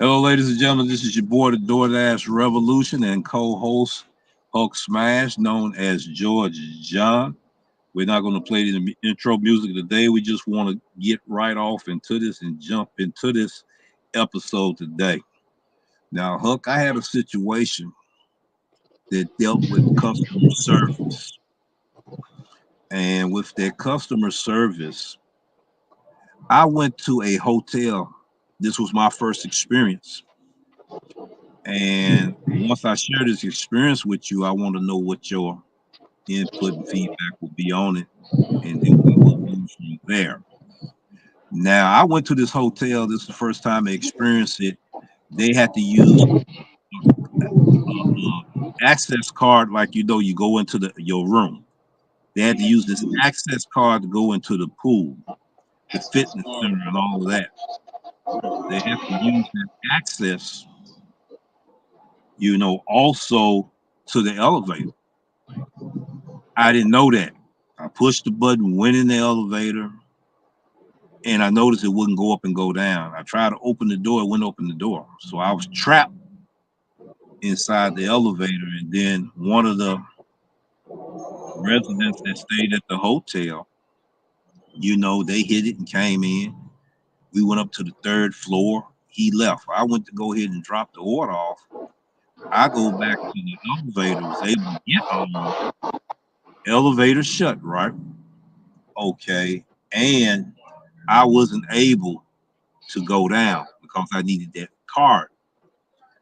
Hello, ladies and gentlemen. This is your boy, the Doordash Revolution, and co-host Hulk Smash, known as George John. We're not going to play the intro music today. We just want to get right off into this and jump into this episode today. Now, Huck, I had a situation that dealt with customer service. And with that customer service, I went to a hotel. This was my first experience. And once I share this experience with you, I want to know what your input and feedback will be on it. And then we will move from there. Now, I went to this hotel. This is the first time I experienced it. They had to use access card, like you go into your room. They had to use this access card to go into the pool, the fitness center, and all of that. They have to use that access, also to the elevator. I didn't know that. I pushed the button, went in the elevator, and I noticed it wouldn't go up and go down. I tried to open the door, it wouldn't open the door. So I was trapped inside the elevator. And then one of the residents that stayed at the hotel, they hit it and came in. We went up to the third floor. He left. I went to go ahead and drop the order off. I go back to the elevator, was able to get on. Elevator shut, right? Okay. And I wasn't able to go down because I needed that card.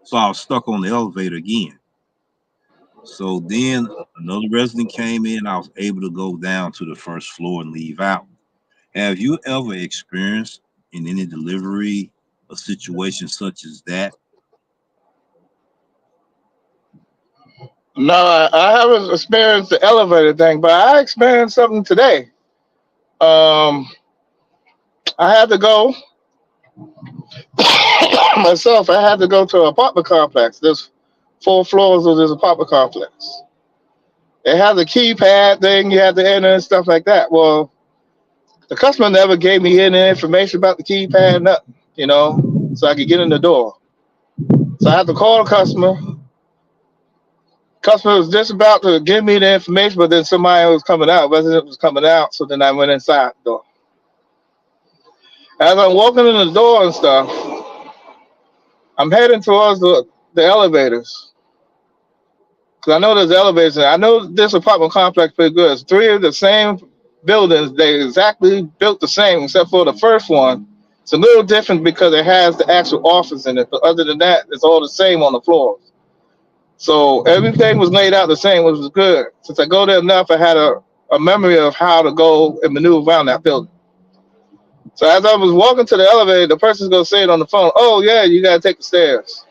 So I was stuck on the elevator again. So then another resident came in. I was able to go down to the first floor and leave out. Have you ever experienced in any delivery a situation such as that? No, I haven't experienced the elevator thing, but I experienced something today. I had to go myself. I had to go to an apartment complex. There's 4 floors of this apartment complex. It has a keypad thing you have to enter and stuff like that. Well, the customer never gave me any information about the keypad, nothing, so I could get in the door. So I had to call the customer. Customer was just about to give me the information, but then somebody was coming out, resident was coming out, so then I went inside the door. As I'm walking in the door and stuff, I'm heading towards the elevators. Because I know there's elevators. I know this apartment complex pretty good. It's 3 of the same buildings. They exactly built the same, except for the first one. It's a little different because it has the actual office in it. But other than that, it's all the same on the floors. So everything was laid out the same, which was good. Since I go there enough, I had a memory of how to go and maneuver around that building. So as I was walking to the elevator, the person's going to say it on the phone, "Oh, yeah, you got to take the stairs."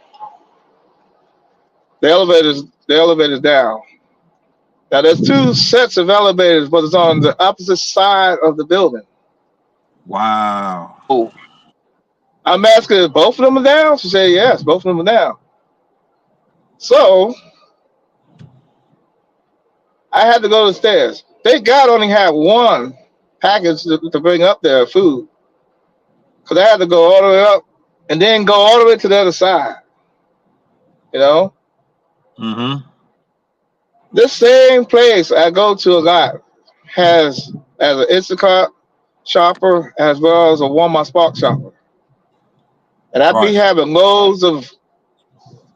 The elevator's down. Now, there's 2 sets of elevators, but it's on the opposite side of the building. Wow. Oh, I'm asking if both of them are down. She said, yes, both of them are down. So I had to go to the stairs. Thank God only had one package to bring up there, food. Because I had to go all the way up and then go all the way to the other side. Mm-hmm. This same place I go to a lot has as an Instacart shopper as well as a Walmart Spark shopper. And I'd be having loads of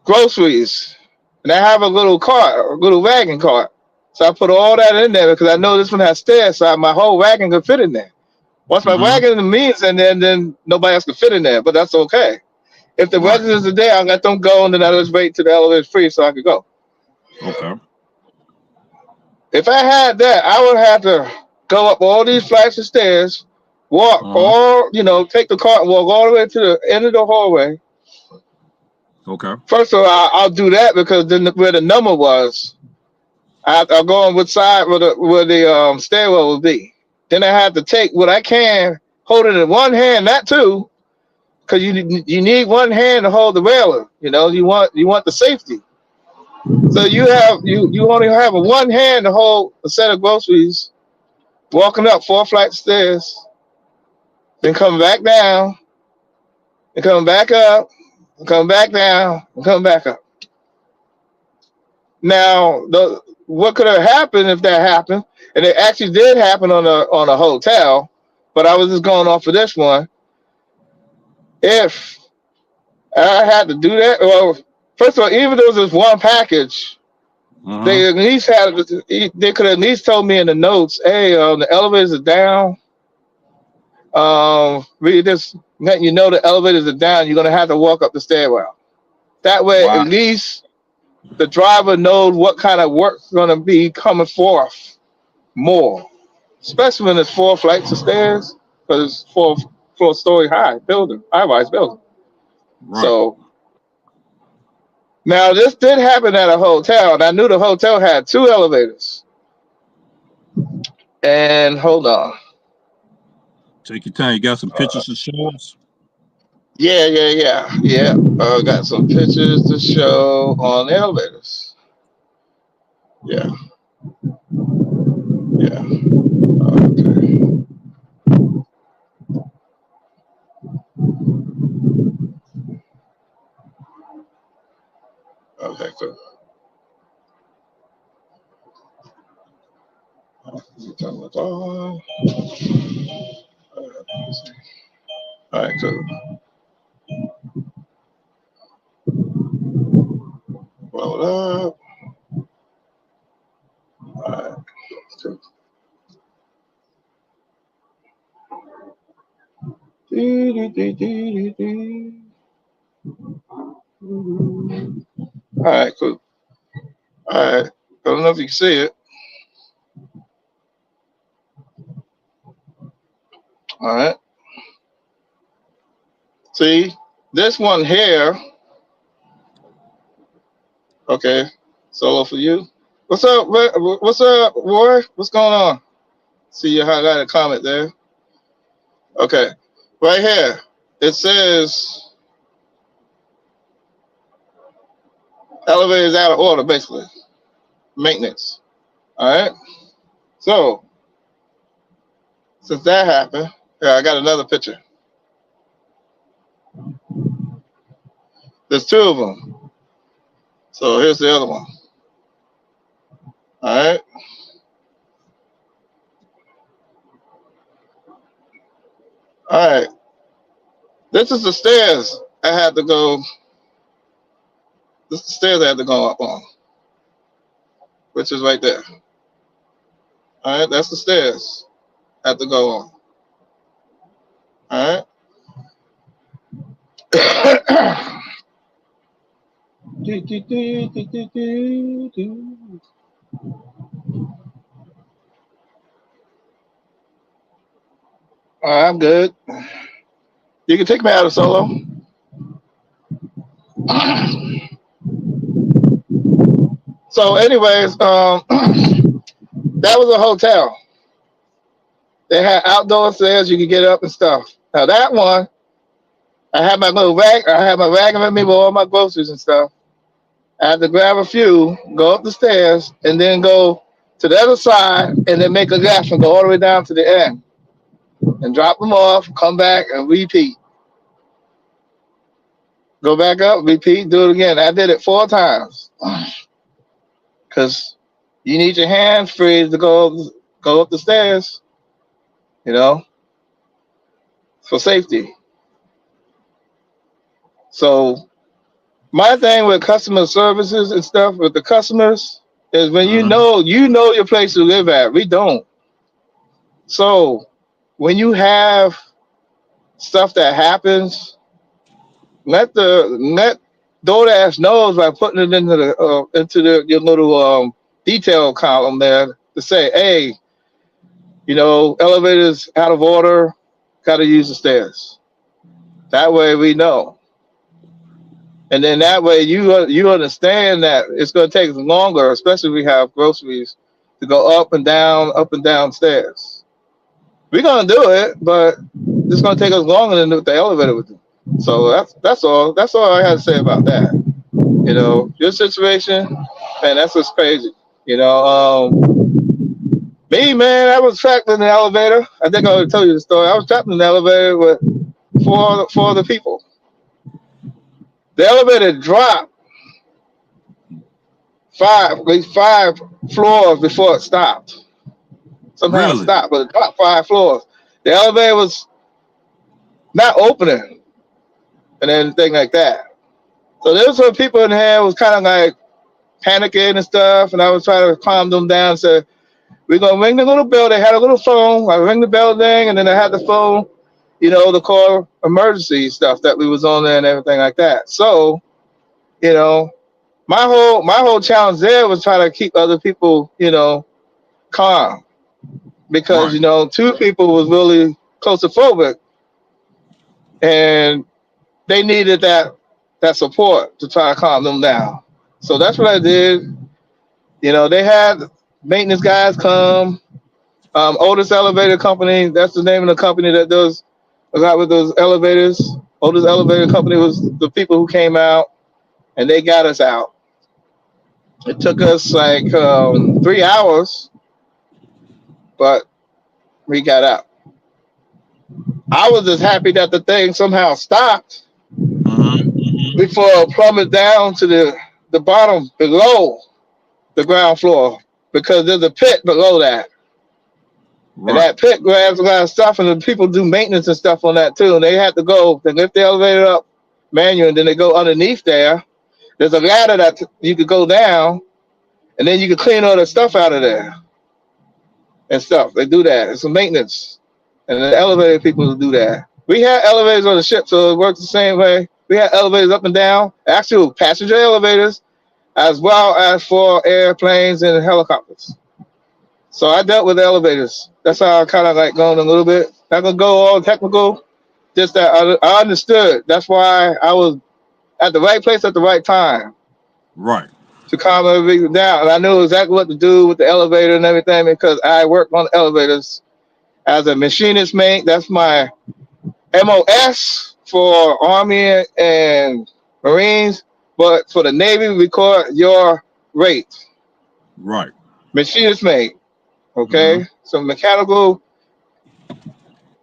groceries. And I have a little cart, a little wagon cart. So I put all that in there because I know this one has stairs, so my whole wagon could fit in there. Once my wagon means in there, then nobody else can fit in there, but that's okay. If the residents are there, I let them go, and then I just wait till the elevator's free so I could go. Okay. If I had that, I would have to go up all these flights of stairs, walk take the cart and walk all the way to the end of the hallway. Okay. First of all, I'll do that because then where the number was, I'll go on which side where the stairwell will be. Then I have to take what I can, hold it in one hand, not two, because you need one hand to hold the railing. You want the safety. So you only have a one hand to hold a set of groceries, walking up 4 flights of stairs, then coming back down, and coming back up. come back down, come back up. Now, what could have happened if that happened, and it actually did happen on a hotel, but I was just going off of this one. If I had to do that, well, first of all, even though it was just one package, Uh-huh. they at least had they could have at least told me in the notes, hey, the elevators are down. We just letting you know the elevators are down. You're gonna have to walk up the stairwell. That way, at Wow. least the driver knows what kind of work's gonna be coming forth more, especially when it's 4 flights of stairs, because it's 4 story high building, high-rise building. Right. So now this did happen at a hotel, and I knew the hotel had 2 elevators. And hold on, Take your time. You got some pictures to show us? yeah. Got some pictures to show on the elevators. Yeah, yeah. Okay, okay, cool. Turn this on. All right, cool. Roll up. All right, cool. All right, cool. All right. I don't know if you can see it. All right. See, this one here. Okay. Solo for you. What's up? What's up, Roy? What's going on? See you highlighted comment there. Okay. Right here. It says elevators out of order, basically. Maintenance. All right. So, since that happened, yeah, I got another picture. There's 2 of them. So, here's the other one. All right. All right. This is the stairs I had to go. This is the stairs I had to go up on, which is right there. All right. That's the stairs I had to go on. All right. All right, I'm good. You can take me out of solo. So, anyways, that was a hotel. They had outdoor stairs you could get up and stuff. Now that one, I had my little rag. I had my wagon with me with all my groceries and stuff. I had to grab a few, go up the stairs, and then go to the other side, and then make a left and go all the way down to the end, and drop them off, come back, and repeat. Go back up, repeat, do it again. I did it 4 times because you need your hands free to go up the stairs, you know, for safety. So my thing with customer services and stuff with the customers is when Uh-huh. you know your place to live at. We don't. So when you have stuff that happens, let Doordash knows by putting it into your little detail column there to say, hey, elevators out of order, got to use the stairs. That way we know. And then that way you understand that it's going to take longer, especially if we have groceries, to go up and down stairs. We're going to do it, but it's going to take us longer than what the elevator would do. So that's all. That's all I had to say about that. Your situation, man, that's just crazy. Me, man, I was trapped in the elevator. I think I already told you the story. I was trapped in the elevator with four other people. The elevator dropped at least five floors before it stopped. Somehow it Really? stopped, but it dropped 5 floors. The elevator was not opening and anything like that. So there was some people in there was kind of like panicking and stuff, and I was trying to calm them down and say, we're gonna ring the little bell. They had a little phone. I ring the bell thing, and then I had the phone, to call emergency stuff that we was on there and everything like that. So, you know, my whole challenge there was trying to keep other people, calm because Right. two people was really claustrophobic and they needed that support to try to calm them down. So that's what I did. They had maintenance guys come. Otis Elevator Company, that's the name of the company that does a lot with those elevators. Otis Elevator Company was the people who came out and they got us out. It took us like 3 hours, but we got out. I was just happy that the thing somehow stopped Mm-hmm. before it plummeted down to the bottom below the ground floor because there's a pit below that. And Right. that pit grabs a lot of stuff, and the people do maintenance and stuff on that too. And they have to go, they lift the elevator up manual, and then they go underneath there. There's a ladder that you could go down, and then you can clean all the stuff out of there and stuff. They do that. It's a maintenance. And the elevator people do that. We had elevators on the ship, so it works the same way. We had elevators up and down, actual passenger elevators, as well as for airplanes and helicopters. So I dealt with elevators. That's how I kind of like going a little bit. Not gonna go all technical. Just that I understood. That's why I was at the right place at the right time Right. to calm everything down. And I knew exactly what to do with the elevator and everything because I worked on elevators as a machinist mate. That's my MOS for Army and Marines. But for the Navy, we call it your rate. Right. Machinist mate. Mm-hmm. Okay. So mechanical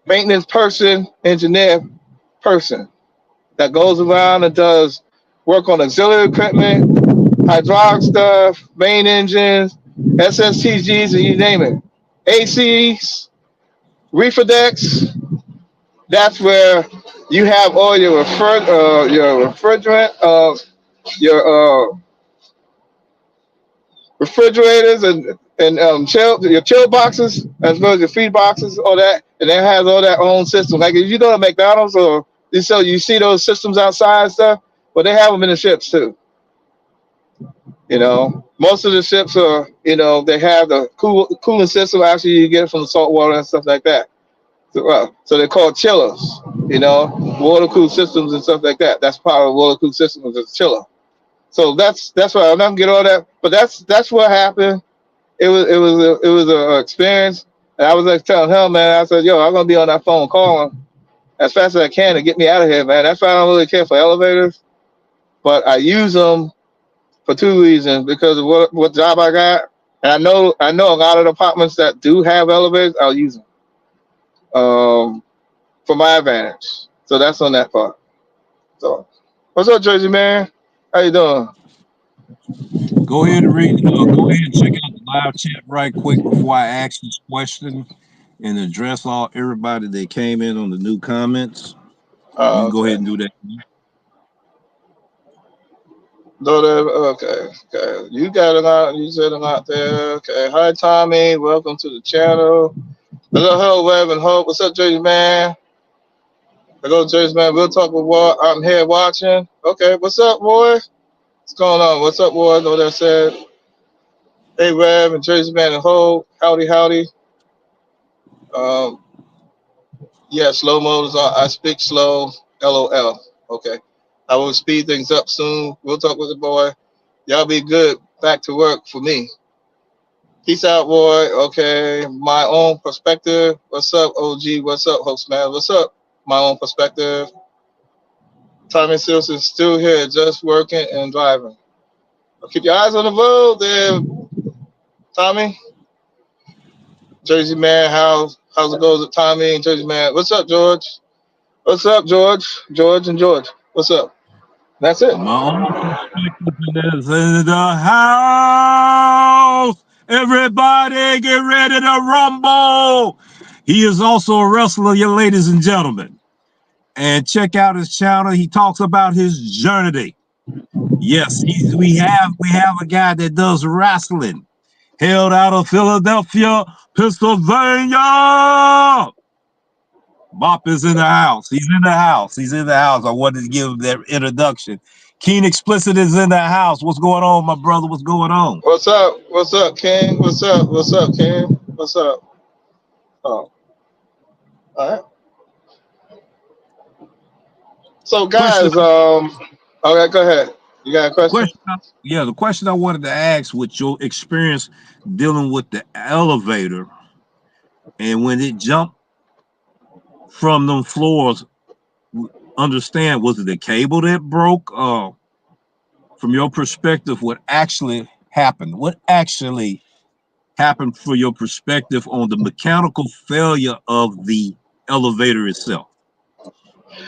maintenance person, engineer person that goes around and does work on auxiliary equipment, hydraulic stuff, main engines, SSTGs, and you name it. ACs, reefer decks. That's where you have all your refrigerant, your refrigerators and your chill boxes as well as your feed boxes, all that, and it has all that own system. Like if you go to McDonald's or you see those systems outside and stuff, but they have them in the ships too. Most of the ships are, they have the cooling system. Actually, you get it from the salt water and stuff like that. So they're called chillers. Water cooled systems and stuff like that. That's part of the water cooled system is a chiller. So that's why I'm not gonna get all that. But that's what happened. It was a experience, and I was like telling him, man. I said, "Yo, I'm gonna be on that phone calling as fast as I can to get me out of here, man." That's why I don't really care for elevators, but I use them for two reasons because of what job I got, and I know a lot of departments that do have elevators. I'll use them for my advantage. So that's on that part. So, what's up, Jersey man? How you doing? Go ahead and read. Go ahead and check out the live chat right quick before I ask this question and address everybody that came in on the new comments. You can go Okay. ahead and do that. Okay. You got it out. You said it out there. Okay. Hi, Tommy. Welcome to the channel. Hello, Web and Hope. What's up, Jersey man? Hello, Jersey man. We'll talk with what I'm here watching. Okay. What's up, boy? What's going on? What's up, boy? Know that said. Hey, Web and Jersey man and Hope. Howdy, howdy. Um, yeah, slow mode is on. I speak slow. LOL. Okay. I will speed things up soon. We'll talk with the boy. Y'all be good. Back to work for me. Peace out, boy. Okay. My own perspective. What's up, OG? What's up, host man? What's up? My own perspective. Tommy Seals is still here, just working and driving. Keep your eyes on the road there, Tommy. Jersey man, how's it goes with Tommy and Jersey man? What's up, George? What's up, George? George and George. What's up? That's it. From my own perspective, is in the house. Everybody get ready to rumble. He is also a wrestler, you ladies and gentlemen. And check out his channel. He talks about his journey. Yes, we have a guy that does wrestling, hailed out of Philadelphia, Pennsylvania. Bop is in the house. He's in the house. He's in the house. I wanted to give him that introduction. Keen Explicit is in the house. What's going on, my brother? What's going on? What's up? What's up, King? What's up? What's up, King? What's up? Oh, all right. So, Question, guys, okay, go ahead. You got a question? question. Yeah, the question I wanted to ask with your experience dealing with the elevator and when it jumped from them floors, understand, was it the cable that broke? From your perspective, what actually happened? What actually happened for your perspective on the mechanical failure of the elevator itself?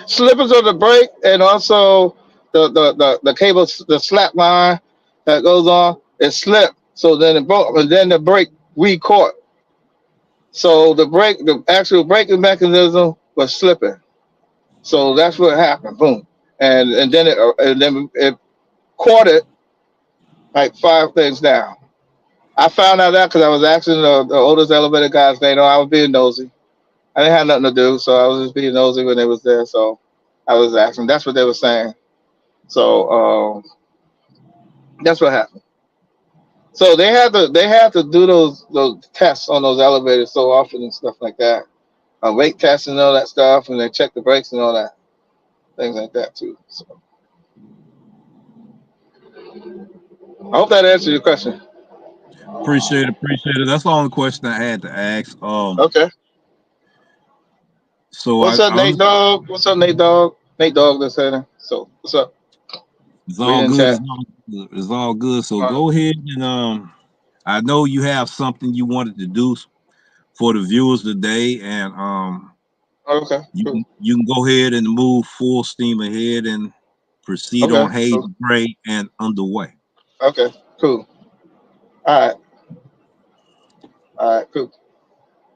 Slippers of the brake, and also the cable, the slap line that goes on, it slipped. So then it broke, and then the brake re-caught. So the actual braking mechanism was slipping. So that's what happened. Boom, and then it caught it like 5 things down. I found out that because I was asking the oldest elevator guys. They know I was being nosy. I didn't have nothing to do, so I was just being nosy when they was there. So I was asking. That's what they were saying. So that's what happened. So they had to do those tests on those elevators so often and stuff like that. Weight tests and all that stuff, and they check the brakes and all that things like that too. So I hope that answers your question. Appreciate it, appreciate it. That's the only question I had to ask. Okay. So What's up, I Nate Dog? What's up, Nate Dog? Nate Dog, that's it. So what's up? it's We all in good. chat. It's all good. It's all good. So Uh, go ahead and I know you have something you wanted to do for the viewers today, and okay. Cool. you can go ahead and move full steam ahead and proceed Okay. on Hazy Cool. Gray and underway. Okay. Cool. All right. All right. Cool.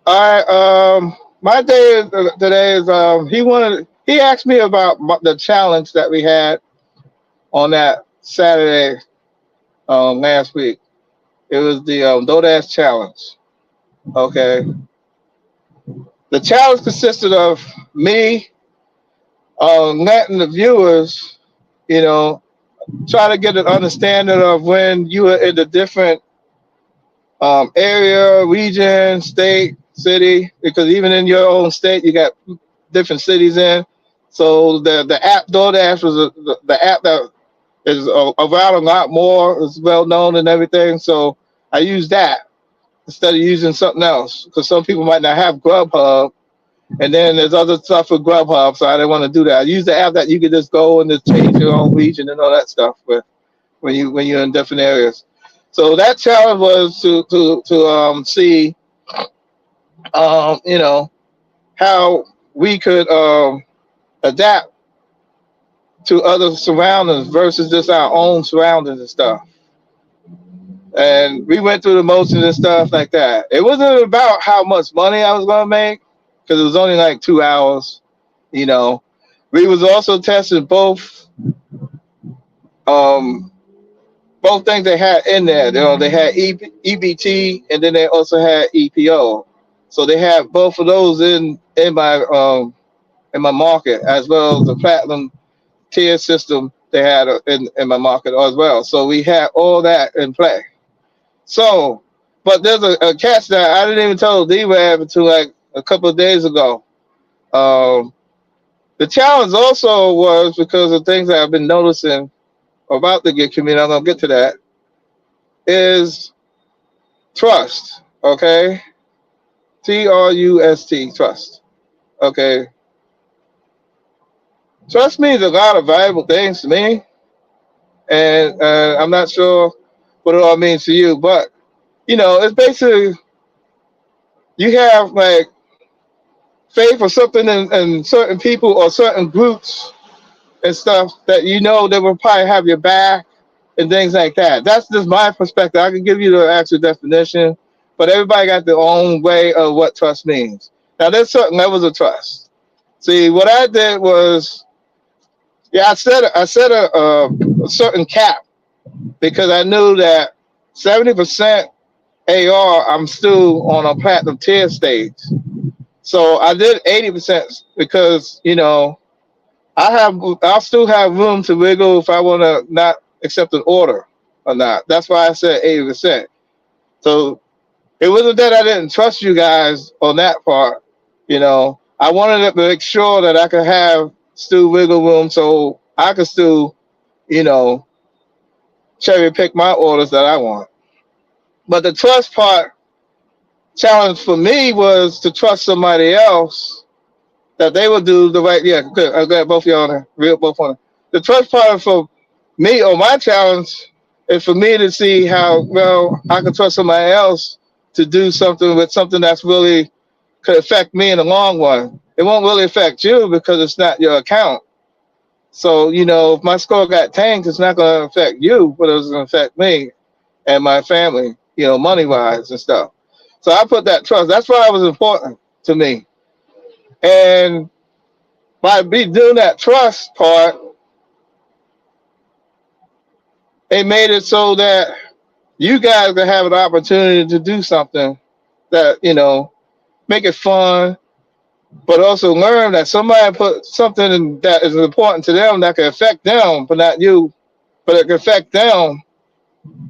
All right. My day today is he asked me about the challenge that we had on that Saturday last week. It was the Doordash challenge. Okay. The challenge consisted of me letting the viewers, you know, try to get an understanding of when you are in the different area, region, state, city, because even in your own state, you got different cities in. So the app DoorDash was the app that is around a lot more, is well known and everything. So I used that instead of using something else because some people might not have Grubhub. And then there's other stuff for Grubhub, so I didn't want to do that. I use the app that you could just go and just change your own region and all that stuff with when you're in different areas. So that challenge was to see you know how we could adapt to other surroundings versus just our own surroundings and stuff. And we went through the motions and stuff like that. It wasn't about how much money I was gonna make because it was only like 2 hours. You know, we was also testing um, both things they had in there. They had EBT and then they also had EPO. So they had both of those in my market as well as the platinum tier system they had in my market as well. So we had all that in play. So, but there's a catch that I didn't even tell D-Web until like a couple of days ago. Um, the challenge also was because of things that I've been noticing about the gig community. I'm gonna get to that. Is trust, okay? TRUST, trust. Okay. Trust means a lot of valuable things to me, and I'm not sure what it all means to you, but it's basically you have like faith or something in certain people or certain groups and stuff that you know they will probably have your back and things like that. That's just my perspective. I can give you the actual definition, but everybody got their own way of what trust means. Now, there's certain levels of trust. See, what I did was, yeah, I set a certain cap because I knew that 70% AR, I'm still on a platinum tier stage. So I did 80% because, I'll still have room to wiggle if I want to not accept an order or not. That's why I said 80%. So it wasn't that I didn't trust you guys on that part. I wanted to make sure that I could have still wiggle room so I could still, you know, cherry pick my orders that I want. But the trust part challenge for me was to trust somebody else that they will do the right. Yeah, good. I got both of y'all there. Real both on it. The trust part for me or my challenge is for me to see how well I can trust somebody else to do something with something that's really could affect me in the long run. It won't really affect you because it's not your account. So, if my score got tanked, it's not going to affect you, but it's going to affect me and my family, money wise and stuff. So I put that trust. That's why it was important to me. And by me doing that trust part, it made it so that you guys can have an opportunity to do something that, make it fun, but also learn that somebody put something that is important to them that can affect them, but not you, but it can affect them,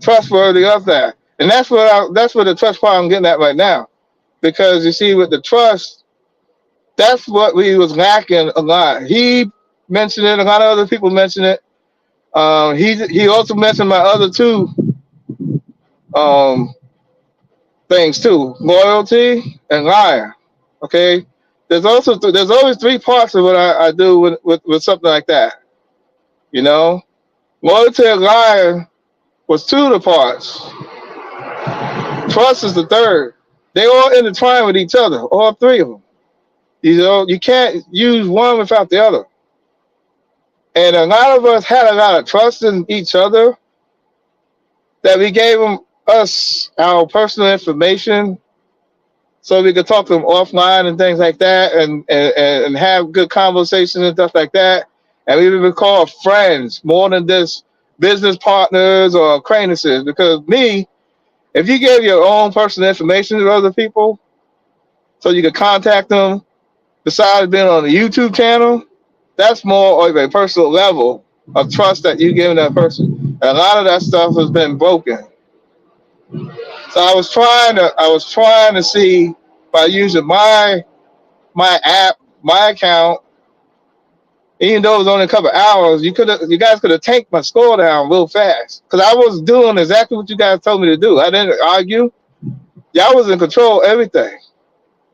trustworthy of that. And that's what the trust part I'm getting at right now. Because you see, with the trust, that's what we was lacking a lot. He mentioned it, a lot of other people mentioned it. He also mentioned my other two um, things too: loyalty and liar. Okay, there's always three parts of what I do with something like that. You know, loyalty and liar was two of the parts. Trust is the third. They all intertwine with each other, all three of them. You can't use one without the other. And a lot of us had a lot of trust in each other that we gave us our personal information so we could talk to them offline and things like that, and have good conversations and stuff like that. And we would call friends more than just business partners or acquaintances. Because if you gave your own personal information to other people so you could contact them, besides being on the YouTube channel, that's more of a personal level of trust that you give that person. And a lot of that stuff has been broken. So I was trying to see by using my app, my account, even though it was only a couple of hours, you guys could have tanked my score down real fast. Because I was doing exactly what you guys told me to do. I didn't argue. Y'all was in control of everything.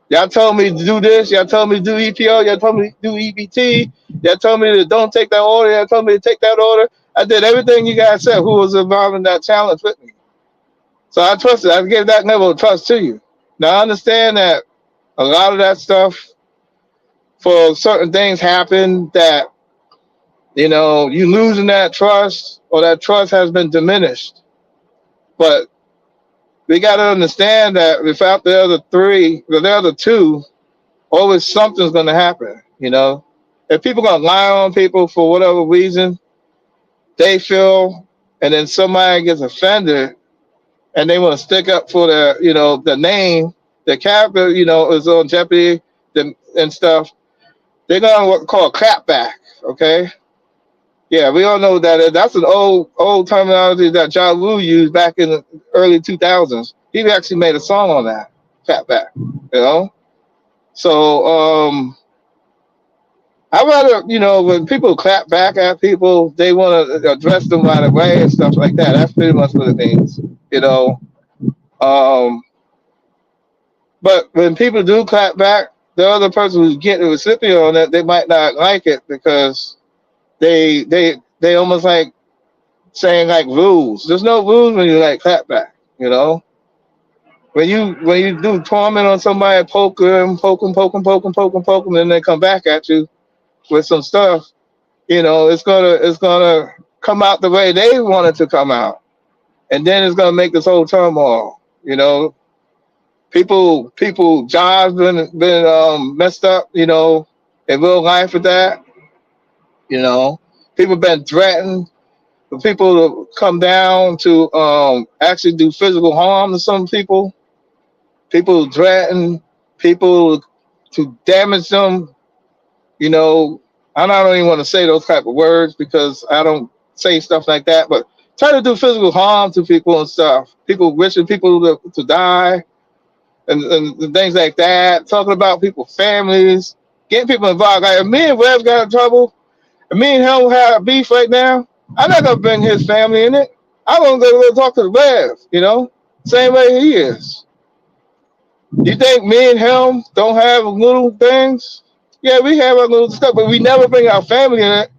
Y'all told me to do this. Y'all told me to do EPO. Y'all told me to do EBT. Y'all told me to don't take that order. Y'all told me to take that order. I did everything you guys said. Who was involved in that challenge with me? So I trusted. I gave that level of trust to you. Now I understand that a lot of that stuff for certain things happen that you losing that trust or that trust has been diminished. But we got to understand that without the other two, always something's going to happen. If people going to lie on people for whatever reason they feel, and then somebody gets offended and they want to stick up for the name, the character, is on jeopardy and stuff, they're going to what call clapback. Okay. Yeah, we all know that that's an old terminology that Ja Rule used back in the early 2000s. He actually made a song on that, clapback. So I rather, when people clap back at people, they want to address them right away and stuff like that. That's pretty much what it means, you know. Um, but when people do clap back, the other person who's getting the recipient on that, they might not like it because they almost like saying like rules. There's no rules when you like clap back, you know. When you do torment on somebody, poke them, and then they come back at you with some stuff. It's gonna come out the way they want it to come out, and then it's gonna make this whole turmoil. People jobs been messed up. In real life with that. You know, people been threatened for people to come down to actually do physical harm to some people. People threaten people to damage them. You know, I don't even want to say those type of words because I don't say stuff like that, but try to do physical harm to people and stuff. People wishing people to die and things like that. Talking about people's families, getting people involved. Like if me and Rev got in trouble, and me and him have beef right now, I'm not gonna bring his family in it. I'm gonna go talk to the Rev, same way he is. You think me and him don't have little things? Yeah, we have our little stuff, but we never bring our family in it.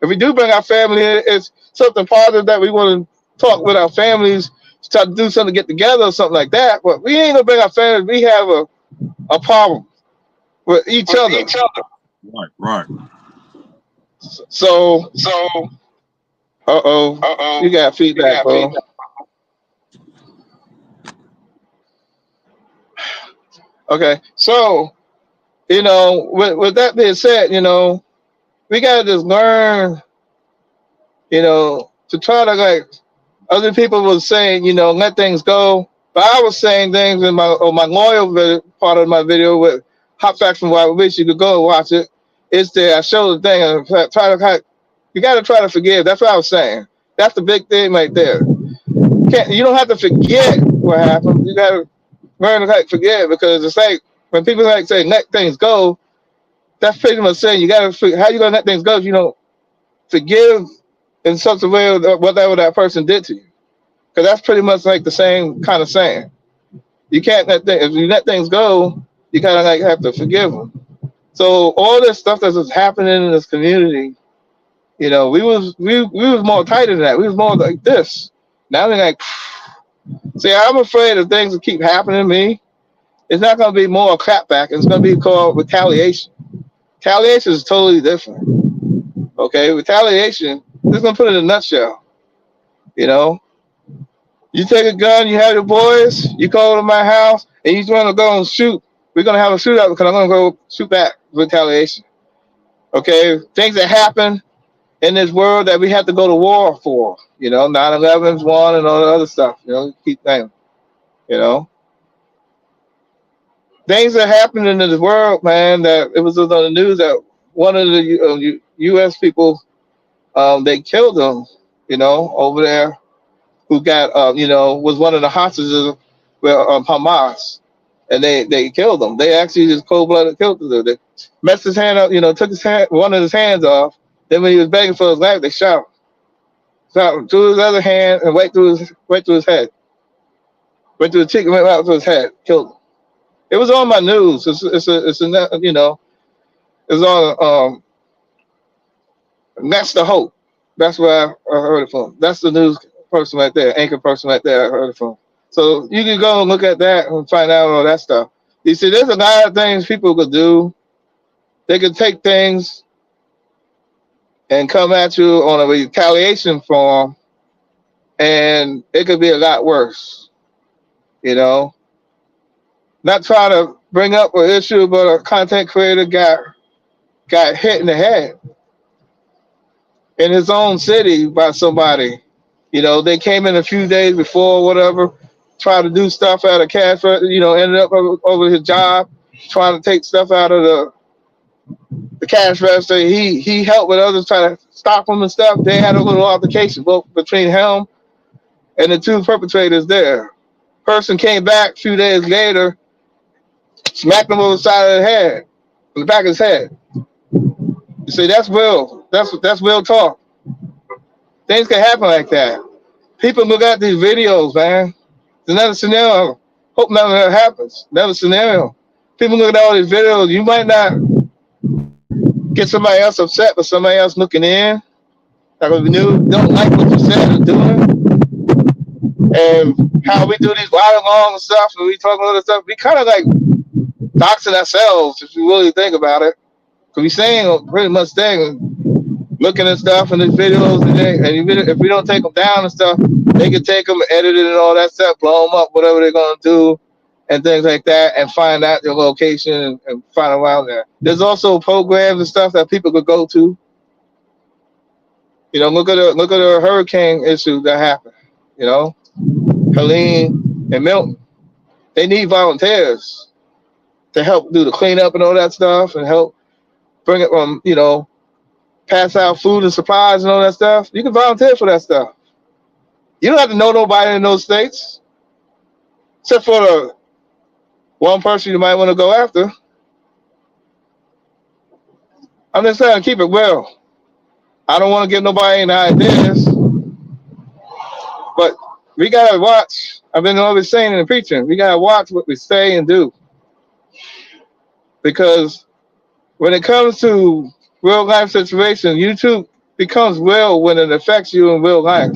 If we do bring our family in it, it's something positive that we want to talk with our families, try to do something, get together or something like that. But we ain't gonna bring our family. We have a problem with each other. Right, right. So, you got feedback, bro. Okay, so with that being said, we gotta just learn, to try to like other people was saying, let things go. But I was saying things in my loyal part of my video with Hot Facts from Why We Wish you could go and watch it. It's there. I showed the thing and you got to try to forgive. That's what I was saying. That's the big thing right there. You don't have to forget what happened. You got to learn to like forgive because it's like when people like say let things go, that's pretty much saying you got to how you gonna let things go if you don't forgive in such a way whatever that person did to you. Because that's pretty much like the same kind of saying. You can't if you let things go, you kind of like have to forgive them. So all this stuff that's just happening in this community, we was more tighter than that. We was more like this. Now they're like, see, I'm afraid of things that keep happening to me. It's not going to be more clapback. It's going to be called retaliation. Retaliation is totally different. Okay, retaliation. Just going to put it in a nutshell. You know, you take a gun, you have your boys, you go to my house, and you want to go and shoot. We're going to have a shootout because I'm going to go shoot back. Retaliation. Okay, things that happen in this world that we have to go to war for. 9/11's one and all the other stuff. Keep saying. You know, things that happened in this world, man. That it was on the news that one of the U.S. people, they killed him. Over there, who got, was one of the hostages with Hamas, and they killed him. They actually just cold blooded killed him. They messed his hand up. Took one of his hands off. Then when he was begging for his life, they shot him. Shot him through his other hand and right through his head. Went through the cheek and went right through his head. Killed him. It was on my news. It's on. That's the hope. That's where I heard it from. That's the news person right there, anchor person right there. I heard it from. So you can go and look at that and find out all that stuff. You see, there's a lot of things people could do. They could take things and come at you on a retaliation form, and it could be a lot worse. You know, not trying to bring up an issue, but a content creator got hit in the head in his own city by somebody. They came in a few days before, whatever, tried to do stuff out of cash, ended up over his job, trying to take stuff out of the cash register. He helped with others trying to stop him and stuff. They had a little altercation both between him and the two perpetrators there. Person came back a few days later, smacked him over the side of the head, on the back of his head. You see, that's real. That's real talk. Things can happen like that. People look at these videos, man. It's another scenario. Hope none of that happens. Another scenario. People look at all these videos. You might not get somebody else upset, but somebody else looking in, like if you don't like what you said or doing, and how we do these ride along and stuff, and we talk about other stuff, we kind of like doxing ourselves if you really think about it. Because we saying pretty much things looking at stuff and the videos, and if we don't take them down and stuff, they can take them, edit it and all that stuff, blow them up, whatever they're gonna do, and things like that, and find out your location and find around there. There's also programs and stuff that people could go to. Look at the hurricane issue that happened. You know, Helene and Milton. They need volunteers to help do the cleanup and all that stuff, and help bring it from pass out food and supplies and all that stuff. You can volunteer for that stuff. You don't have to know nobody in those states, except for the one person you might want to go after. I'm just saying, keep it well. I don't want to give nobody any ideas, but we gotta watch. I've been always saying in the preaching, we gotta watch what we say and do, because when it comes to real life situations, YouTube becomes real when it affects you in real life.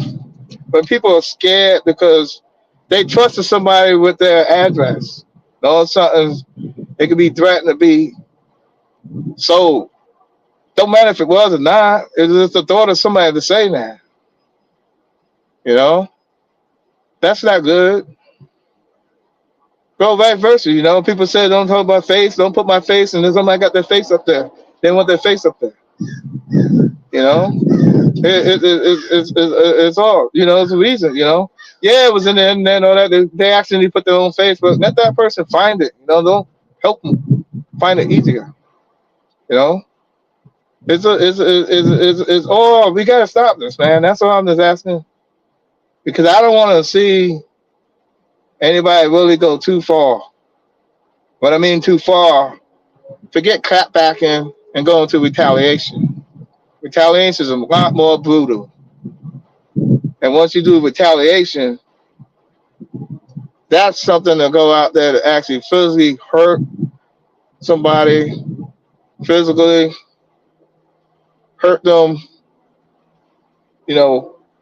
But people are scared because they trusted somebody with their address. All of a sudden, it could be threatened to be sold. Don't matter if it was or not. It's just the thought of somebody to say that. You know, that's not good. Go vice versa. People say don't talk about face, don't put my face, and then somebody got their face up there. They want their face up there. You know, it's all. It's a reason. Yeah, it was in the internet and all that. They actually put their own face, but let that person find it. Don't help them find it easier. You know, it's all. We gotta stop this, man. That's all I'm just asking, because I don't want to see anybody really go too far. What I mean too far, forget clapbacking and go into retaliation. Retaliation is a lot more brutal. And once you do retaliation, that's something to go out there to actually physically hurt somebody, physically hurt them,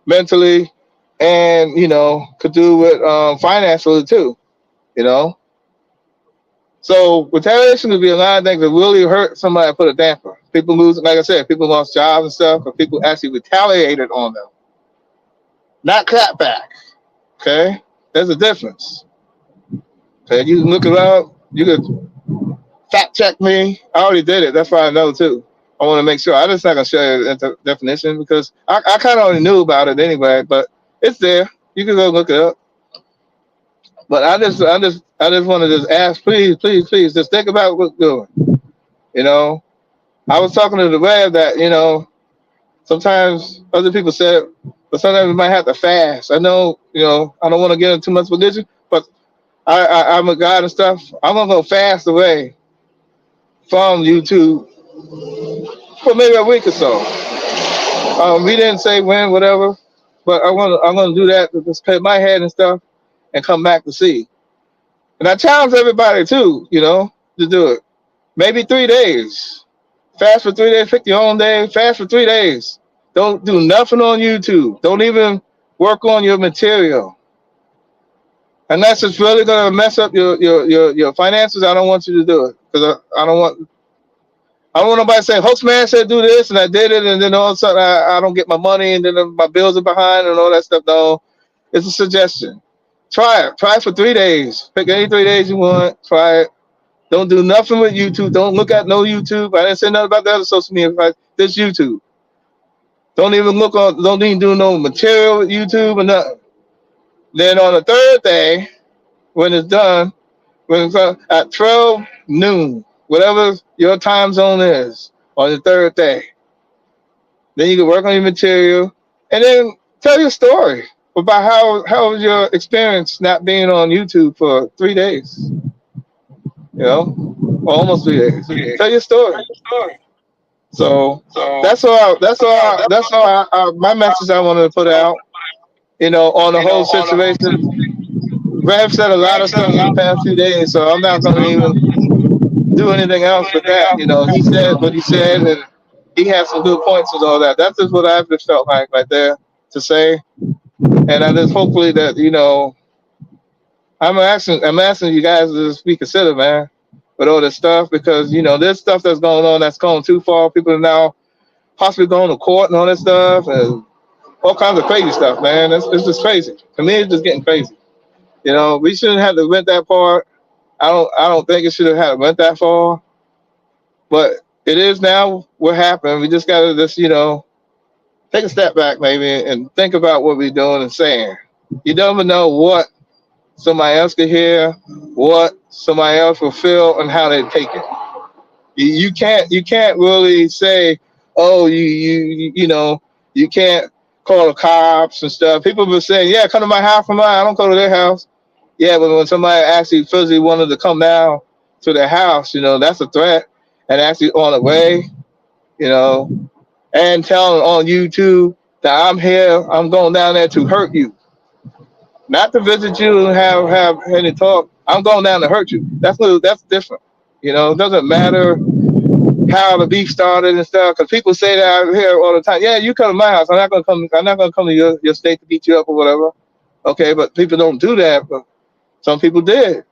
mentally, and, could do with financially too, you know. So retaliation could be a lot of things that really hurt somebody, put a damper. People lose, like I said, people lost jobs and stuff, but people actually retaliated on them. Not clapback. Okay? There's a difference. Okay, you can look it up. You could fact check me. I already did it. That's why I know too. I want to make sure. I'm just not gonna share the definition because I kind of already knew about it anyway. But it's there. You can go look it up. But I just want to just ask, please, please, please, just think about what's doing. You know, I was talking to the web that sometimes other people said, but sometimes we might have to fast. I know, I don't want to get into too much religion, but I'm a God and stuff. I'm gonna go fast away from YouTube for maybe a week or so. We didn't say when, whatever, but I'm gonna do that to just cut my head and stuff and come back to see. And I challenge everybody too, to do it. Maybe 3 days. Fast for 3 days, pick your own day, fast for 3 days. Don't do nothing on YouTube. Don't even work on your material. Unless it's really gonna mess up your finances, I don't want you to do it. Because I don't want nobody saying, Hoaxman said do this and I did it, and then all of a sudden I don't get my money and then my bills are behind and all that stuff. No, it's a suggestion. Try it. Try it for 3 days. Pick any 3 days you want. Try it. Don't do nothing with YouTube. Don't look at no YouTube. I didn't say nothing about the other social media. This YouTube. Don't even do no material with YouTube or nothing. Then on the third day, when it's done, at 12 noon, whatever your time zone is, on the third day, then you can work on your material and then tell your story about how was your experience not being on YouTube for 3 days, or almost 3 days. Tell your story. So that's all my message I wanted to put out, on the whole situation. Rev said a lot of stuff in the past few days, so I'm not going to even do anything else with that. He said what he said, and he had some good points and all that. That's just what I just felt like right there to say. And I just hopefully that, I'm asking you guys to just be considered, man, with all this stuff, because, there's stuff that's going on that's going too far. People are now possibly going to court and all that stuff, and all kinds of crazy stuff, man. It's just crazy. To me, it's just getting crazy. We shouldn't have to went that far. I don't think it should have had to went that far, but it is now what happened. We just gotta just take a step back maybe and think about what we're doing and saying. You never know what somebody else could hear, what somebody else will feel, and how they take it. You can't really say, oh, you can't call the cops and stuff. People been saying, yeah, come to my house, come on. I don't go to their house. Yeah, but when somebody actually physically wanted to come down to their house, that's a threat, and actually on the way, you know, and telling on YouTube that I'm here, I'm going down there to hurt you, not to visit you and have any talk. I'm going down to hurt you. That's different. It doesn't matter how the beef started and stuff. Because people say that out here all the time. Yeah, you come to my house. I'm not gonna come. I'm not gonna come to your state to beat you up or whatever. Okay, but people don't do that. But some people did.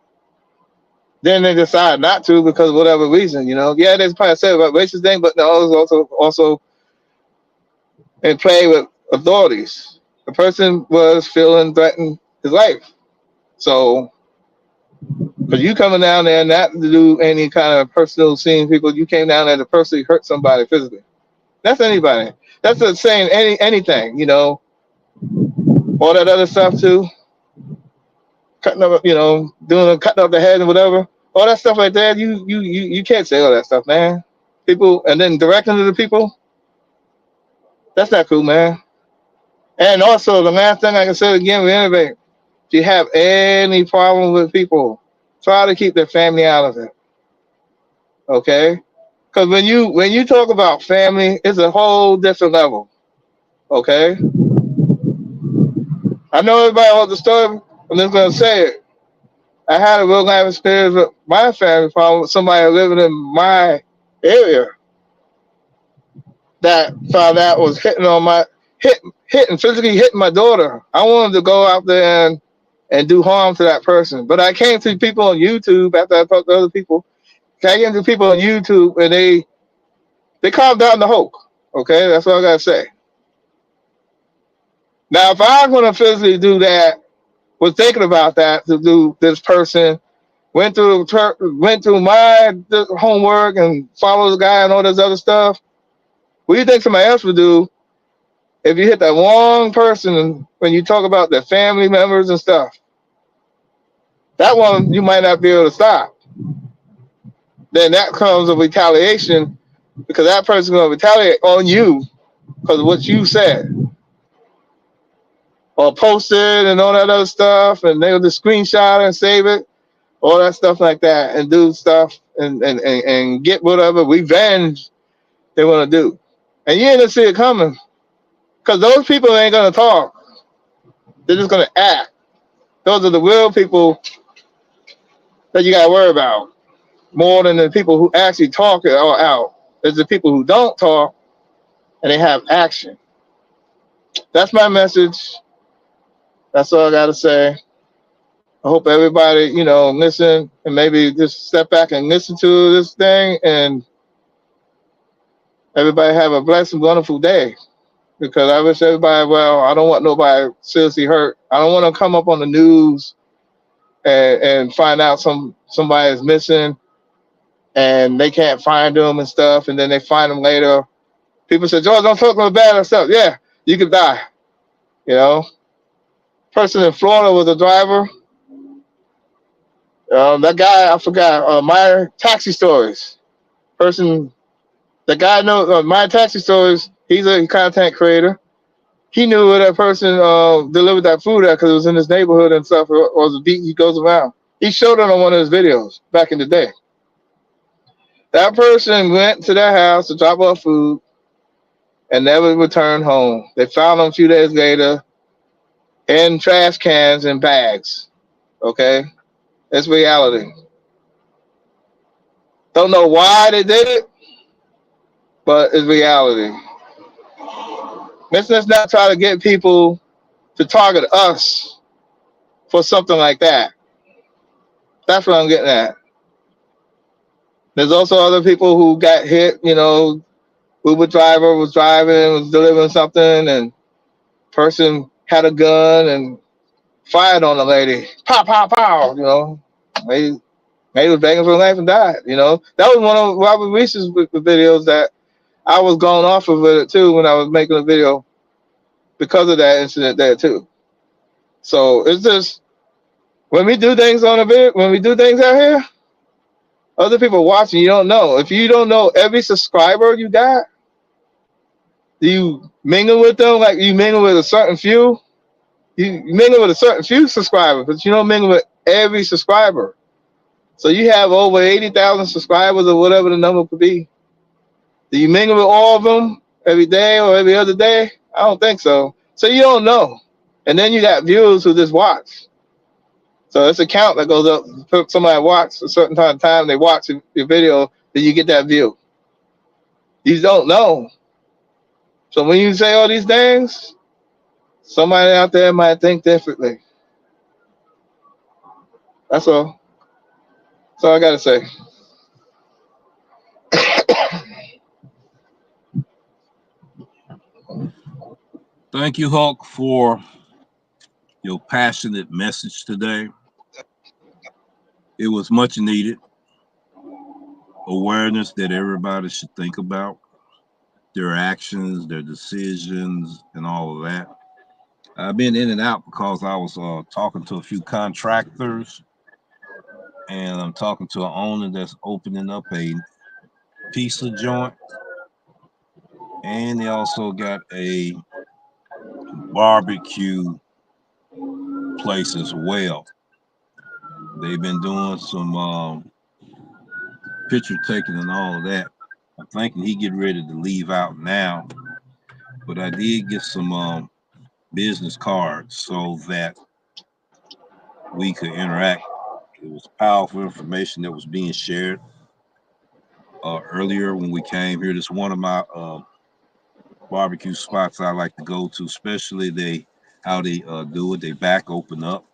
Then they decide not to because of whatever reason. Yeah, they probably said about racist thing, but no, it was also in play with authorities. The person was feeling threatened his life. So, because you coming down there not to do any kind of personal seeing people, you came down there to personally hurt somebody physically. That's anybody. That's the saying anything, all that other stuff too. Cutting up, cutting up the head and whatever. All that stuff like that, you can't say all that stuff, man. People and then directing to the people, that's not cool, man. And also the last thing I can say again, reiterate, if you have any problem with people, try to keep their family out of it. Okay? Because when you talk about family, it's a whole different level. Okay? I know everybody knows the story. I'm just gonna say it. I had a real life experience with my family problem with somebody living in my area that found out was hitting physically hitting my daughter. I wanted to go out there and do harm to that person. But I came to people on YouTube after I talked to other people. I came to people on YouTube and they calmed down the Hulk. Okay, that's what I gotta say. Now if I'm gonna physically do that, was thinking about that to do this person went through my homework and followed the guy and all this other stuff. What do you think somebody else would do if you hit that wrong person when you talk about their family members and stuff? That one you might not be able to stop. Then that comes a retaliation because that person's going to retaliate on you because of what you said or posted and all that other stuff, and they'll just screenshot and save it, all that stuff like that, and do stuff and get whatever revenge they want to do. And you ain't gonna see it coming because those people ain't gonna talk. They're just gonna act. Those are the real people that you gotta worry about more than the people who actually talk it all out. It's the people who don't talk and they have action. That's my message. That's all I gotta say. I hope everybody, listen and maybe just step back and listen to this thing, and everybody have a blessed and wonderful day. Because I wish everybody well. I don't want nobody seriously hurt. I don't want to come up on the news and find out somebody is missing and they can't find them and stuff, and then they find them later. People say, George, don't talk about bad and stuff. Yeah, you could die. Person in Florida was a driver. That guy, I forgot, my taxi stories. The guy knows my taxi stories. He's a content creator. He knew where that person delivered that food at because it was in his neighborhood and stuff, or the beat he goes around. He showed it on one of his videos back in the day. That person went to their house to drop off food and never returned home. They found him a few days later in trash cans and bags. Okay? That's reality. Don't know why they did it, but it's reality. Let's not try to get people to target us for something like that. That's what I'm getting at. There's also other people who got hit, Uber driver was driving, was delivering something, and person had a gun and fired on the lady. Pow, pow, pow. Lady was begging for her life and died. That was one of Robert Reese's videos that I was going off of it too when I was making a video because of that incident there too. So it's just when we do things on a video, when we do things out here, other people watching, you don't know. If you don't know every subscriber you got, do you mingle with them like you mingle with a certain few? You mingle with a certain few subscribers, but you don't mingle with every subscriber. So you have over 80,000 subscribers or whatever the number could be. Do you mingle with all of them every day or every other day? I don't think so. So you don't know. And then you got viewers who just watch. So it's a count that goes up. Somebody watch a certain time, they watch your video, then you get that view. You don't know. So when you say all these things, somebody out there might think differently. That's all. That's all I gotta say. Thank you, Hulk, for your passionate message today. It was much needed awareness that everybody should think about their actions, their decisions, and all of that. I've been in and out because I was talking to a few contractors, and I'm talking to an owner that's opening up a pizza joint, and they also got a barbecue place as well. They've been doing some picture taking and all of that. I'm thinking he getting ready to leave out now, but I did get some business cards so that we could interact. It was powerful information that was being shared earlier when we came here. This is one of my barbecue spots I like to go to, especially how they do it. They back open up,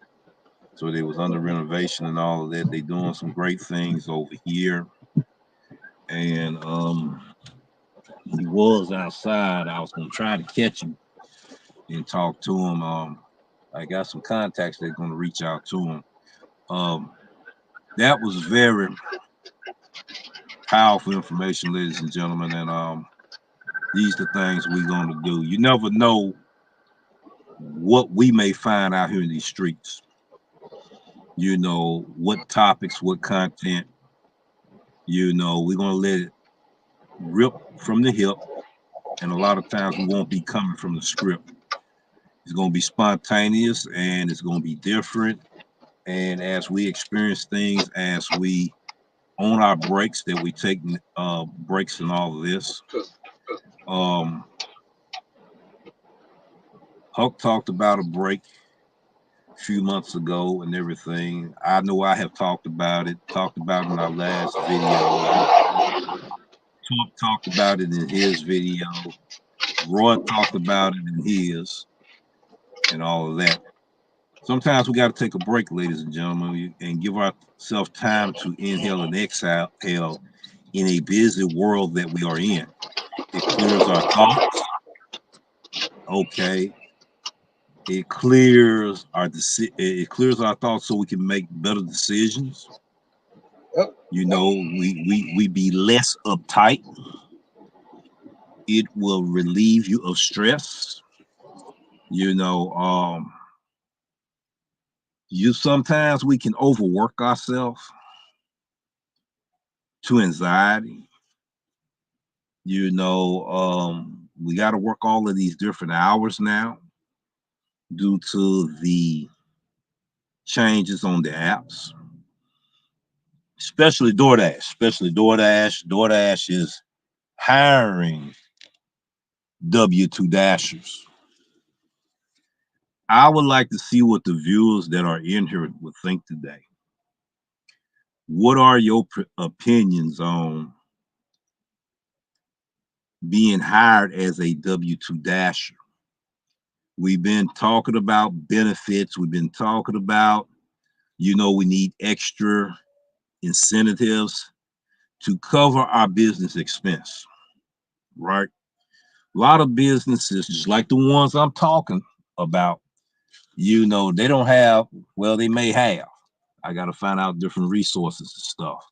so they was under renovation and all of that. They doing some great things over here, and he was outside. I was gonna try to catch him and talk to him. I got some contacts that are gonna reach out to him. Um, that was very powerful information, ladies and gentlemen, and these are the things we're gonna do. You never know what we may find out here in these streets. What topics, what content. We're gonna let it rip from the hip, and a lot of times we won't be coming from the script. It's gonna be spontaneous and it's gonna be different. And as we experience things, as we own our breaks, that we take breaks and all of this. Um, Huck talked about a break a few months ago and everything. I know I have talked about it in our last video. Talked about it in his video. Roy talked about it in his, and all of that. Sometimes we got to take a break, ladies and gentlemen, and give ourselves time to inhale and exhale in a busy world that we are in. It clears our thoughts. Okay. It clears our thoughts so we can make better decisions. Yep. We be less uptight. It will relieve you of stress. You know, you sometimes we can overwork ourselves to anxiety. We got to work all of these different hours now due to the changes on the apps, especially DoorDash. DoorDash is hiring W2 Dashers. I would like to see what the viewers that are in here would think today. What are your opinions on being hired as a W2 Dasher? We've been talking about benefits. We've been talking about, we need extra incentives to cover our business expense. right? A lot of businesses, just like the ones I'm talking about, they don't have, well, they may have. I got to find out different resources and stuff.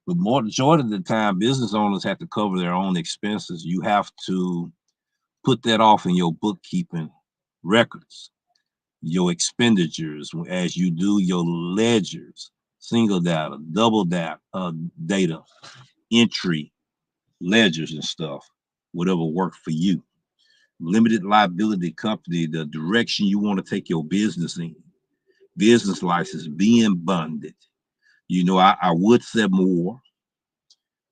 But more majority of the time, business owners have to cover their own expenses. You have to put that off in your bookkeeping records, your expenditures, as you do your ledgers, single data, double data entry ledgers and stuff, whatever worked for you. Limited liability company, the direction you want to take your business in, business license, being bonded. I would say more,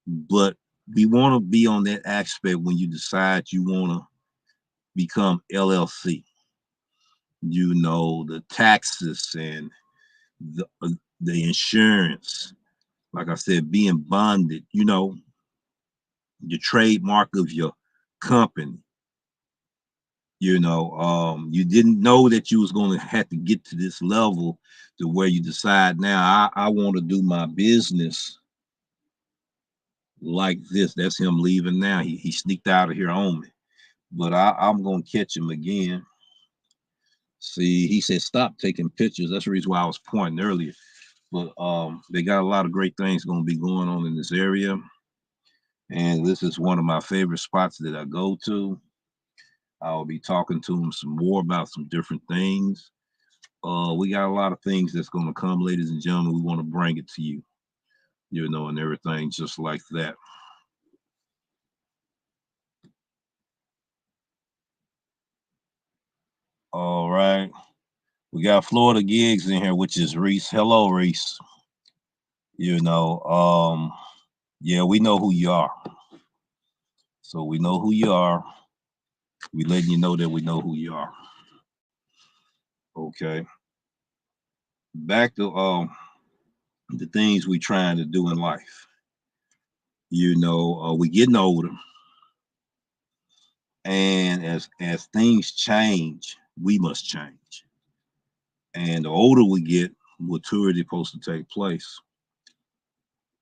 but we want to be on that aspect when you decide you want to become LLC. The taxes and the insurance. Like I said, being bonded. Your trademark of your company. You didn't know that you was going to have to get to this level to where you decide now I want to do my business like this. That's him leaving now. He sneaked out of here on me, but I'm gonna catch him again. See, he said stop taking pictures. That's the reason why I was pointing earlier. But they got a lot of great things going to be going on in this area, and this is one of my favorite spots that I go to. I'll be talking to him some more about some different things. We got a lot of things that's going to come, ladies and gentlemen. We want to bring it to you, and everything just like that. All right. We got Florida Gigs in here, which is Reese. Hello, Reese. You know, um, yeah, we know who you are. So we know who you are. We letting you know that we know who you are. Okay. Back to the things we trying to do in life. We getting older, and as things change, we must change. And the older we get, maturity supposed to take place.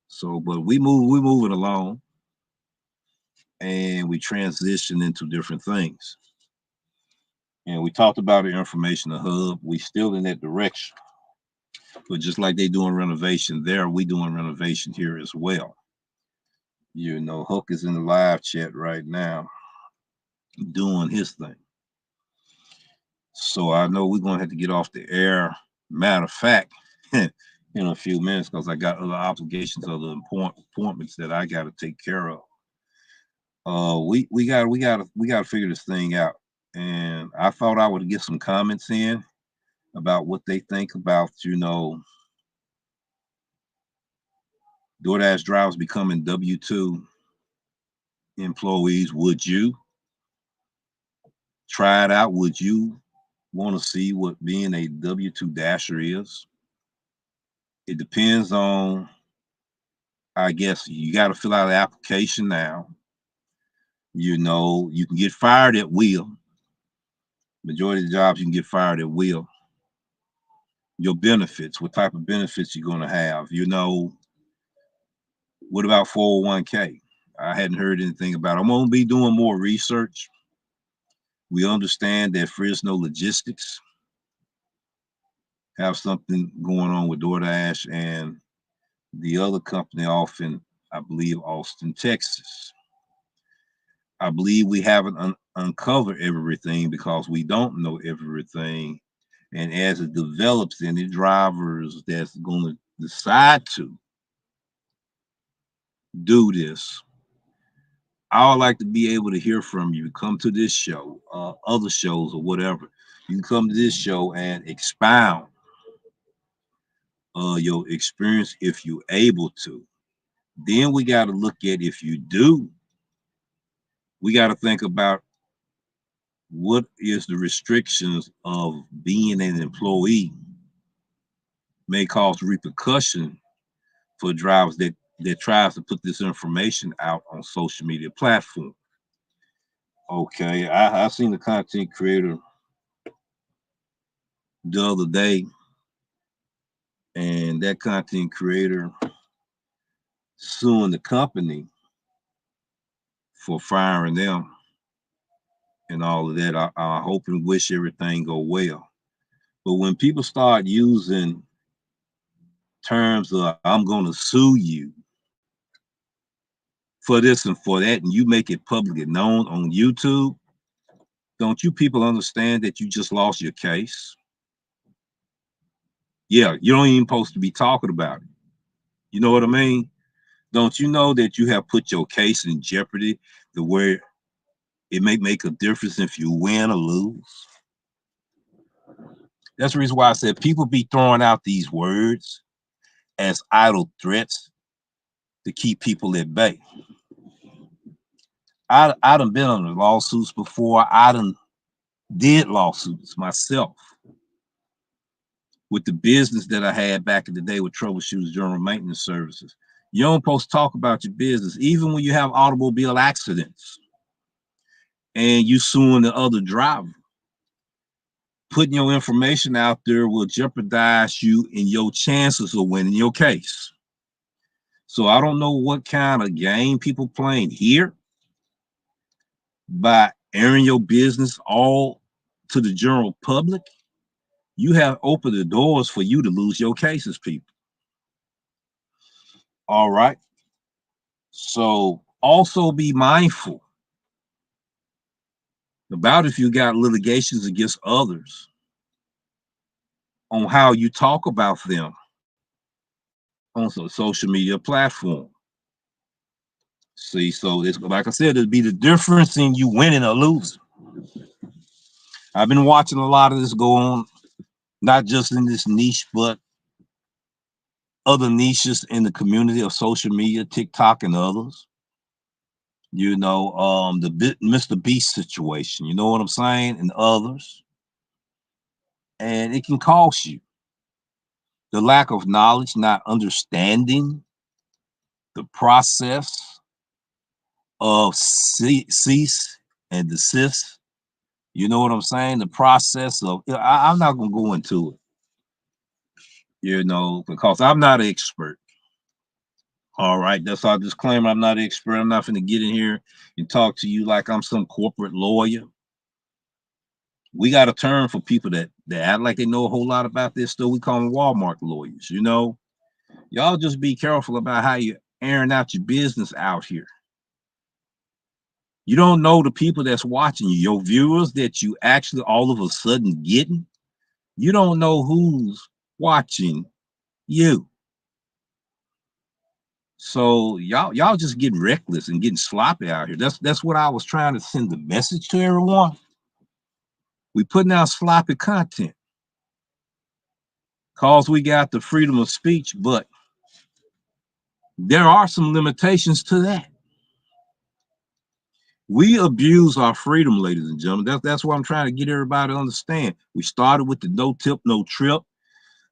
So, but we moving along, and we transition into different things. And we talked about the information hub. We still in that direction, but just like they doing renovation there, we doing renovation here as well. Hook is in the live chat right now doing his thing. So I know we're gonna have to get off the air. Matter of fact, in a few minutes because I got other obligations, other appointments that I got to take care of. We got to figure this thing out. And I thought I would get some comments in about what they think about DoorDash drivers becoming W-2 employees. Would you try it out? Would you want to see what being a W-2 dasher is? It depends on, I guess, you got to fill out an application now. You can get fired at will. Majority of the jobs you can get fired at will. Your benefits, what type of benefits you're going to have. What about 401k? I hadn't heard anything about it. I'm going to be doing more research. We understand that Fresno Logistics have something going on with DoorDash and the other company off in, I believe, Austin, Texas. I believe we haven't uncovered everything because we don't know everything. And as it develops, any drivers that's going to decide to do this, I would like to be able to hear from you. Come to this show, other shows, or whatever. You can come to this show and expound your experience if you're able to. Then we got to look at if you do. We got to think about what is the restrictions of being an employee may cause repercussion for drivers that tries to put this information out on social media platform. Okay, I seen the content creator the other day, and that content creator suing the company for firing them and all of that. I hope and wish everything go well. But when people start using terms of I'm going to sue you for this and for that, and you make it publicly known on YouTube, don't you people understand that you just lost your case? Yeah, you don't even supposed to be talking about it. You know what I mean? Don't you know that you have put your case in jeopardy to where it may make a difference if you win or lose? That's the reason why I said people be throwing out these words as idle threats to keep people at bay. I done been on the lawsuits before. I done did lawsuits myself with the business that I had back in the day with Troubleshooters General Maintenance Services. You don't supposed to talk about your business, even when you have automobile accidents and you suing the other driver. Putting your information out there will jeopardize you in your chances of winning your case. So I don't know what kind of game people playing here by airing your business all to the general public. You have opened the doors for you to lose your cases, people. All right. So also be mindful about if you got litigations against others on how you talk about them on some social media platform. See, so it's like I said, it'd be the difference in you winning or losing. I've been watching a lot of this go on, not just in this niche, but other niches in the community of social media, TikTok and others. You know, the Mr. Beast situation, you know what I'm saying, and others. And it can cost you the lack of knowledge, not understanding the process of cease and desist. You know what I'm saying? The process of, I'm not going to go into it, you know, because I'm not an expert. All right. That's our disclaimer. I'm not an expert. I'm not going to get in here and talk to you like I'm some corporate lawyer. We got a term for people that act like they know a whole lot about this stuff. We call them Walmart lawyers. You know, y'all just be careful about how you airing out your business out here. You don't know the people that's watching you, your viewers that you actually all of a sudden getting. You don't know who's watching you. So y'all just getting reckless and getting sloppy out here. That's what I was trying to send the message to everyone. We putting out sloppy content cause we got the freedom of speech, but there are some limitations to that. We abuse our freedom, ladies and gentlemen. That's what I'm trying to get everybody to understand. We started with the no tip, no trip.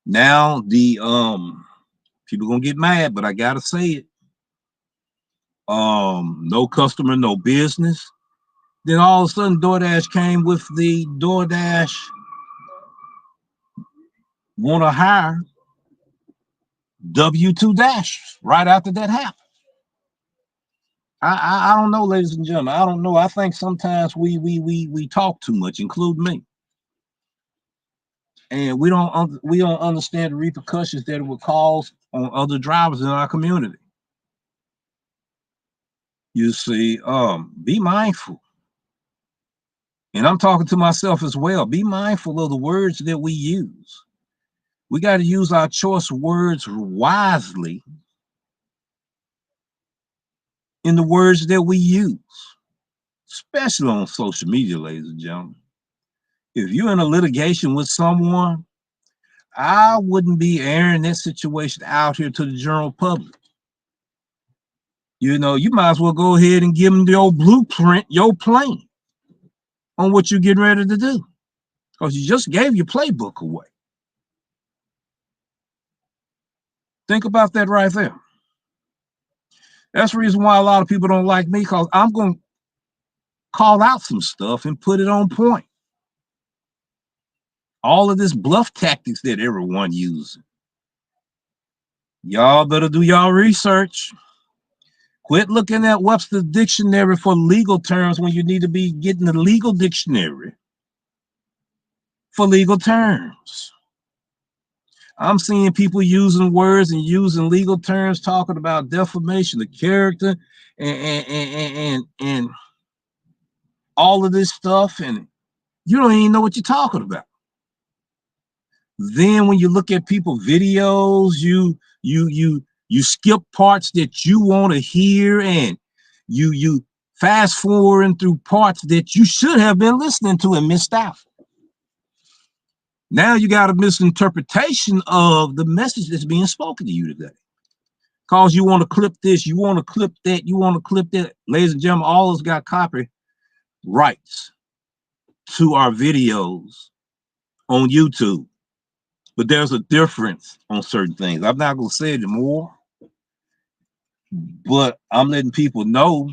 Now the people gonna get mad, but I gotta say it. No customer, no business. Then all of a sudden DoorDash came with the DoorDash wanna hire W2 dashers right after that happened. I don't know, ladies and gentlemen. I don't know. I think sometimes we talk too much, including me, and we don't understand the repercussions that it would cause on other drivers in our community. You see, be mindful, and I'm talking to myself as well. Be mindful of the words that we use. We got to use our choice words wisely in the words that we use, especially on social media, ladies and gentlemen. If you're in a litigation with someone, I wouldn't be airing that situation out here to the general public. You know, you might as well go ahead and give them your blueprint, your plan on what you're getting ready to do, because you just gave your playbook away. Think about that right there. That's the reason why a lot of people don't like me, because I'm going to call out some stuff and put it on point. All of this bluff tactics that everyone uses. Y'all better do y'all research. Quit looking at Webster's dictionary for legal terms when you need to be getting the legal dictionary for legal terms. I'm seeing people using words and using legal terms, talking about defamation of character and all of this stuff, and you don't even know what you're talking about. Then when you look at people videos, you skip parts that you want to hear, and you fast forwarding through parts that you should have been listening to and missed out. Now you got a misinterpretation of the message that's being spoken to you today. Cause you want to clip this, you want to clip that, you want to clip that. Ladies and gentlemen, all of us got copyrights to our videos on YouTube. But there's a difference on certain things. I'm not going to say it more, but I'm letting people know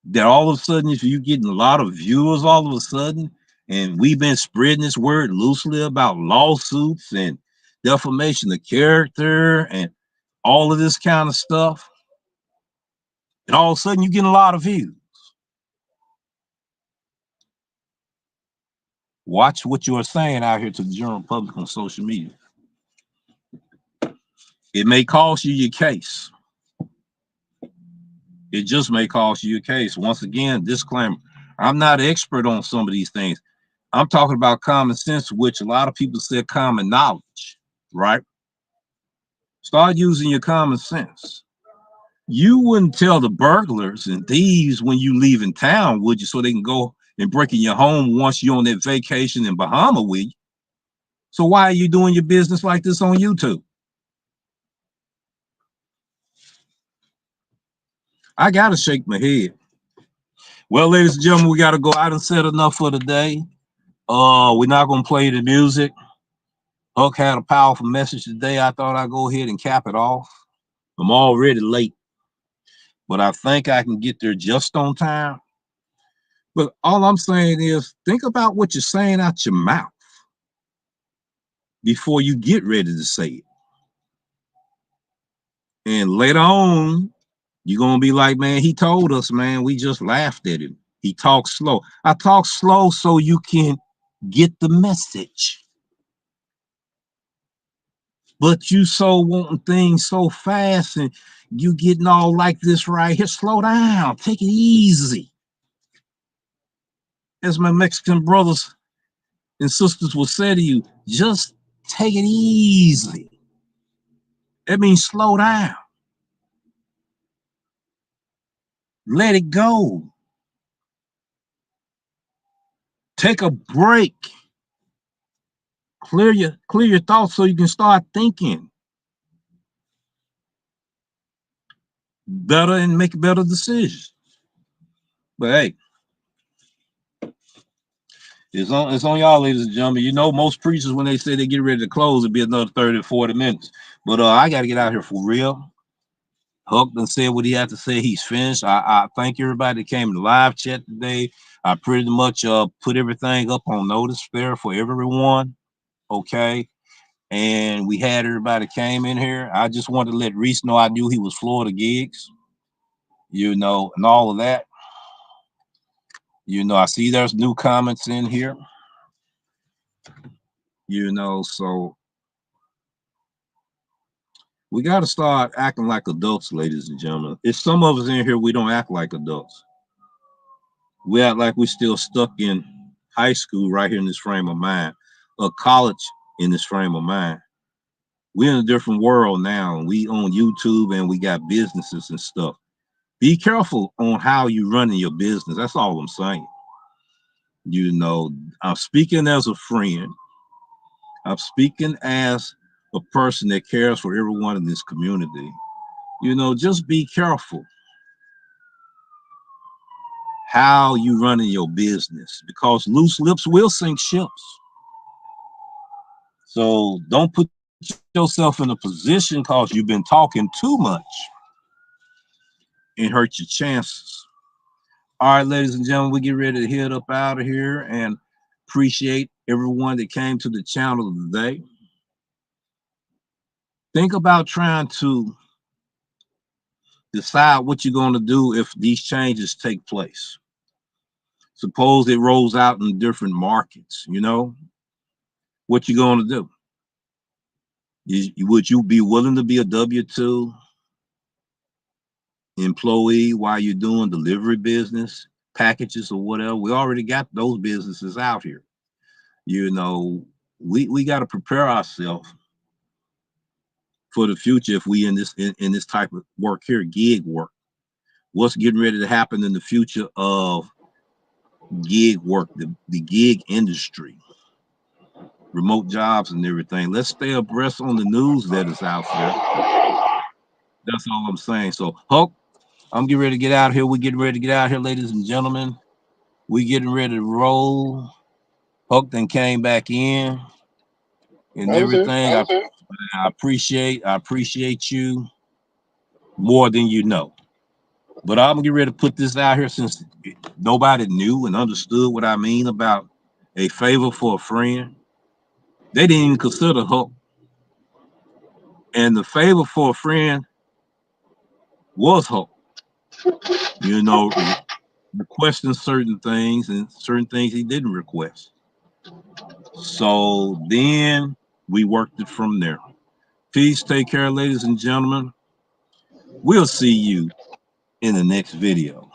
that all of a sudden, if you're getting a lot of viewers all of a sudden, and we've been spreading this word loosely about lawsuits and defamation of character and all of this kind of stuff, and all of a sudden you're getting a lot of views. Watch what you are saying out here to the general public on social media. It may cost you your case. It just may cost you your case. Once again, disclaimer, I'm not an expert on some of these things. I'm talking about common sense, which a lot of people say common knowledge, right? Start using your common sense. You wouldn't tell the burglars and thieves when you leave in town, would you? So they can go and break in your home once you're on that vacation in Bahama with you. So why are you doing your business like this on YouTube? I gotta shake my head. Well, ladies and gentlemen, we gotta go. I done said enough for today. We're not gonna play the music. Huck had a powerful message today. I thought I'd go ahead and cap it off. I'm already late, but I think I can get there just on time. But all I'm saying is think about what you're saying out your mouth before you get ready to say it. And later on, you're going to be like, man, he told us, man, we just laughed at him. He talks slow. I talk slow so you can get the message. But you so wanting things so fast and you getting all like this right here. Slow down. Take it easy. As my Mexican brothers and sisters will say to you, just take it easy. That means slow down. Let it go. Take a break. Clear your thoughts so you can start thinking better and make better decisions. But hey, it's on y'all, ladies and gentlemen. You know, most preachers, when they say they get ready to close, it'll be another 30 or 40 minutes. But I got to get out here for real. Huck done said what he had to say. He's finished. I thank everybody that came to live chat today. I pretty much put everything up on notice there for everyone. Okay. And we had everybody came in here. I just wanted to let Reese know I knew he was Florida Gigs, you know, and all of that. You know, I see there's new comments in here, you know, so we got to start acting like adults, ladies and gentlemen. If some of us in here, we don't act like adults. We act like we're still stuck in high school right here in this frame of mind, or college in this frame of mind. We're in a different world now. We on YouTube and we got businesses and stuff. Be careful on how you running your business. That's all I'm saying. You know, I'm speaking as a friend. I'm speaking as a person that cares for everyone in this community. You know, just be careful how you running your business, because loose lips will sink ships. So don't put yourself in a position because you've been talking too much and hurt your chances. All right, ladies and gentlemen, we get ready to head up out of here, and appreciate everyone that came to the channel today. Think about trying to decide what you're going to do if these changes take place. Suppose it rolls out in different markets, you know, what you going to do? Would you be willing to be a W-2 employee while you're doing delivery business, packages or whatever? We already got those businesses out here. You know, we got to prepare ourselves for the future if we in this type of work here, gig work. What's getting ready to happen in the future of gig work, the gig industry, remote jobs and everything. Let's stay abreast on the news that is out there. That's all I'm saying. So, Hulk, I'm getting ready to get out here. We're getting ready to get out here, ladies and gentlemen. We getting ready to roll. Hulk then came back in and everything. I appreciate you more than you know. But I'm getting ready to put this out here since nobody knew and understood what I mean about a favor for a friend. They didn't even consider Hulk. And the favor for a friend was Hulk. You know, requesting certain things and certain things he didn't request. So then we worked it from there. Peace. Take care, ladies and gentlemen. We'll see you in the next video.